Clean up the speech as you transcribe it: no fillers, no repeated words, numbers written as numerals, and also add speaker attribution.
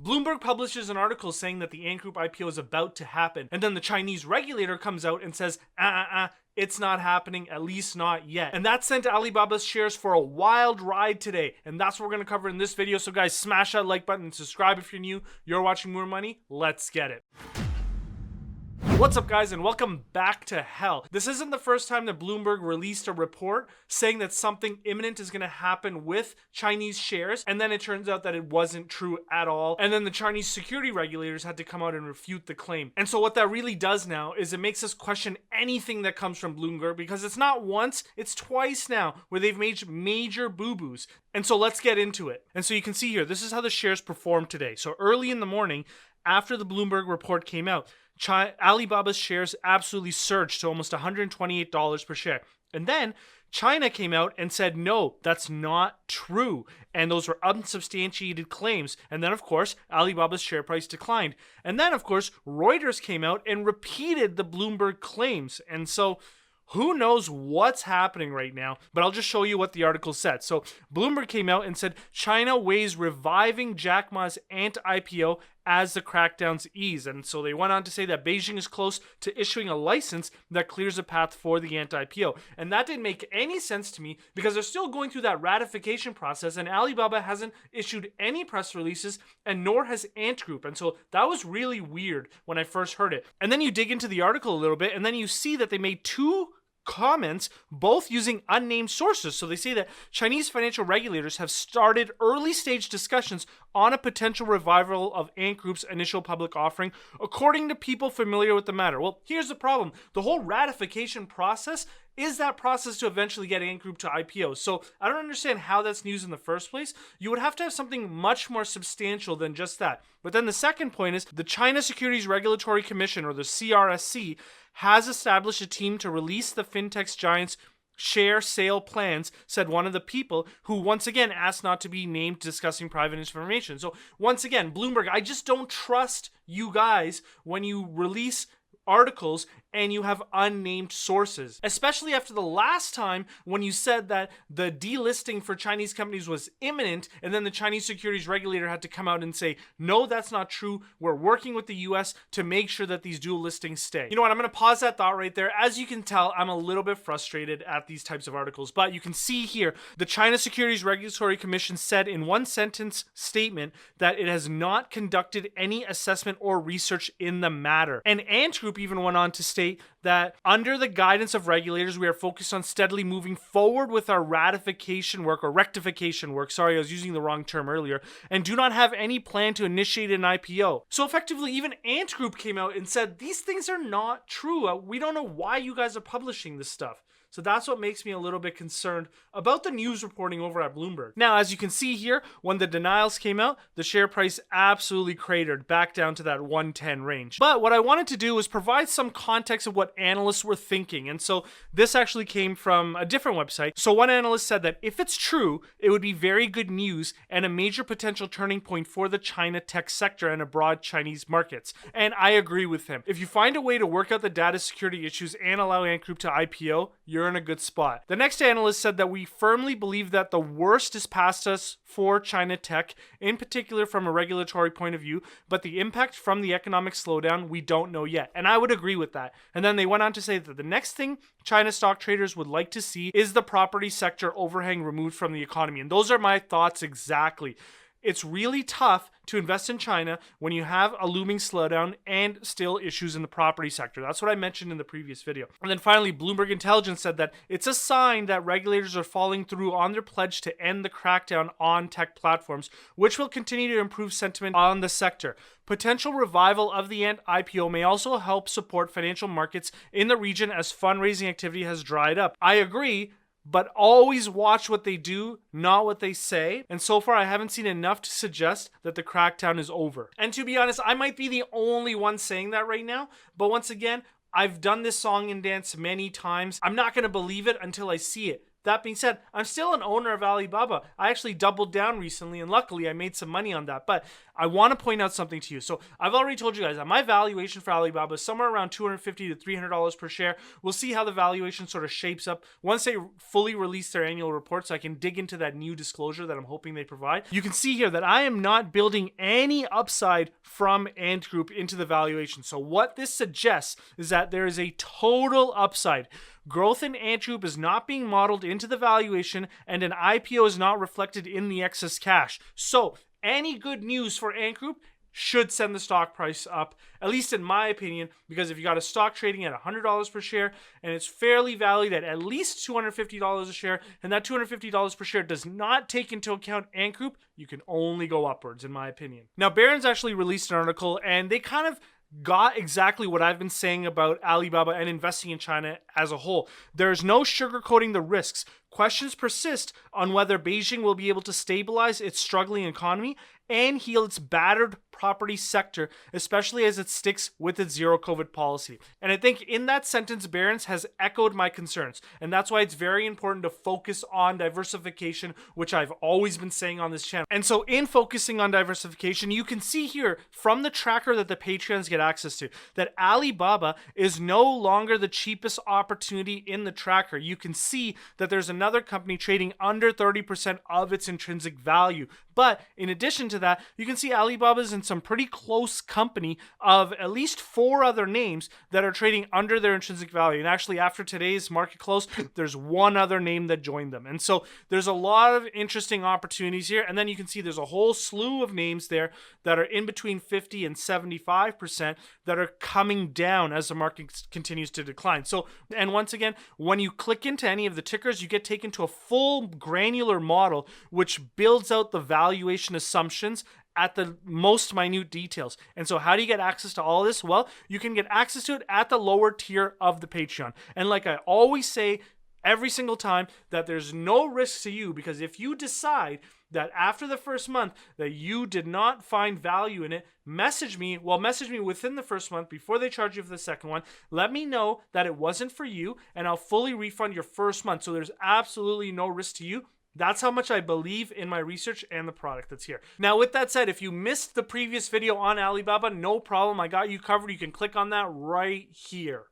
Speaker 1: Bloomberg publishes an article saying that the Ant Group IPO is about to happen, and then the Chinese regulator comes out and says, it's not happening, at least not yet. And that sent Alibaba's shares for a wild ride today, and that's what we're going to cover in this video. So guys, smash that like button and subscribe if you're new. You're watching More Money. Let's get it. What's up guys, and welcome back to hell. This isn't the first time that Bloomberg released a report saying that something imminent is going to happen with Chinese shares, and then it turns out that it wasn't true at all, and then the Chinese security regulators had to come out and refute the claim. And so what that really does now is it makes us question anything that comes from Bloomberg, because it's not once, it's twice now where they've made major boo-boos. And so let's get into it. And so you can see here, this is how the shares performed today. So early in the morning, after the Bloomberg report came out, Alibaba's shares absolutely surged to almost $128 per share. And then China came out and said, no, that's not true. And those were unsubstantiated claims. And then, of course, Alibaba's share price declined. And then, of course, Reuters came out and repeated the Bloomberg claims. And so who knows what's happening right now, but I'll just show you what the article said. So Bloomberg came out and said, China weighs reviving Jack Ma's Ant IPO as the crackdowns ease. And so they went on to say that Beijing is close to issuing a license that clears a path for the Ant IPO. And that didn't make any sense to me because they're still going through that ratification process, and Alibaba hasn't issued any press releases, and nor has Ant Group. And so that was really weird when I first heard it. And then you dig into the article a little bit, and then you see that they made two comments, both using unnamed sources. So they say that Chinese financial regulators have started early stage discussions on a potential revival of Ant Group's initial public offering, according to people familiar with the matter. Well, here's the problem. The whole ratification process is that process to eventually get Ant Group to IPO. So I don't understand how that's news in the first place. You would have to have something much more substantial than just that. But then the second point is the China Securities Regulatory Commission, or the CRSC, has established a team to release the fintech giant's share sale plans, said one of the people who once again asked not to be named discussing private information. So once again, Bloomberg, I just don't trust you guys when you release articles and you have unnamed sources, especially after the last time when you said that the delisting for Chinese companies was imminent, and then the Chinese securities regulator had to come out and say, no, that's not true. We're working with the US to make sure that these dual listings stay. You know what? I'm going to pause that thought right there. As you can tell, I'm a little bit frustrated at these types of articles, but you can see here, the China Securities Regulatory Commission said in one sentence statement that it has not conducted any assessment or research in the matter. And Ant Group even went on to state that under the guidance of regulators, we are focused on steadily moving forward with our ratification work, or rectification work. Sorry, I was using the wrong term earlier, and do not have any plan to initiate an IPO. So effectively, even Ant Group came out and said, these things are not true. We don't know why you guys are publishing this stuff. So that's what makes me a little bit concerned about the news reporting over at Bloomberg. Now, as you can see here, when the denials came out, the share price absolutely cratered back down to that 110 range. But what I wanted to do was provide some context of what analysts were thinking. And so this actually came from a different website. So one analyst said that if it's true, it would be very good news and a major potential turning point for the China tech sector and abroad Chinese markets. And I agree with him. If you find a way to work out the data security issues and allow Ant Group to IPO, you're in a good spot. The next analyst said that we firmly believe that the worst is past us for China tech, in particular from a regulatory point of view, but the impact from the economic slowdown, we don't know yet. And I would agree with that. And then they went on to say that the next thing China stock traders would like to see is the property sector overhang removed from the economy. And those are my thoughts exactly. It's really tough to invest in China when you have a looming slowdown and still issues in the property sector. That's what I mentioned in the previous video. And then finally, Bloomberg Intelligence said that it's a sign that regulators are following through on their pledge to end the crackdown on tech platforms, which will continue to improve sentiment on the sector. Potential revival of the Ant IPO may also help support financial markets in the region as fundraising activity has dried up. I agree, but always watch what they do, not what they say. And so far, I haven't seen enough to suggest that the crackdown is over. And to be honest, I might be the only one saying that right now. But once again, I've done this song and dance many times. I'm not going to believe it until I see it. That being said, I'm still an owner of Alibaba. I actually doubled down recently, and luckily I made some money on that. But I want to point out something to you. So I've already told you guys that my valuation for Alibaba is somewhere around $250 to $300 per share. We'll see how the valuation sort of shapes up once they fully release their annual report, so I can dig into that new disclosure that I'm hoping they provide. You can see here that I am not building any upside from Ant Group into the valuation. So what this suggests is that there is a total upside. Growth in Ant Group is not being modeled into the valuation, and an IPO is not reflected in the excess cash. So any good news for Ant Group should send the stock price up, at least in my opinion, because if you got a stock trading at $100 per share and it's fairly valued at least $250 a share, and that $250 per share does not take into account Ant Group, you can only go upwards, in my opinion. Now, Barrons actually released an article, and they kind of got exactly what I've been saying about Alibaba and investing in China as a whole. There's no sugarcoating the risks. Questions persist on whether Beijing will be able to stabilize its struggling economy and heal its battered property sector, especially as it sticks with its zero COVID policy. And I think in that sentence, Barrons has echoed my concerns. And that's why it's very important to focus on diversification, which I've always been saying on this channel. And so in focusing on diversification, you can see here from the tracker that the Patreons get access to, that Alibaba is no longer the cheapest opportunity in the tracker. You can see that there's another company trading under 30% of its intrinsic value. But in addition to that, you can see Alibaba's in some pretty close company of at least 4 other names that are trading under their intrinsic value. And actually, after today's market close, there's one other name that joined them. And so there's a lot of interesting opportunities here. And then you can see there's a whole slew of names there that are in between 50 and 75% that are coming down as the market continues to decline. So, and once again, when you click into any of the tickers, you get taken to a full granular model, which builds out the valuation assumptions at the most minute details. And so how do you get access to all this? Well, you can get access to it at the lower tier of the Patreon. And like I always say every single time, that there's no risk to you, because if you decide that after the first month that you did not find value in it, message me within the first month before they charge you for the second one. Let me know that it wasn't for you, and I'll fully refund your first month. So there's absolutely no risk to you. That's how much I believe in my research and the product that's here. Now, with that said, if you missed the previous video on Alibaba, no problem. I got you covered. You can click on that right here.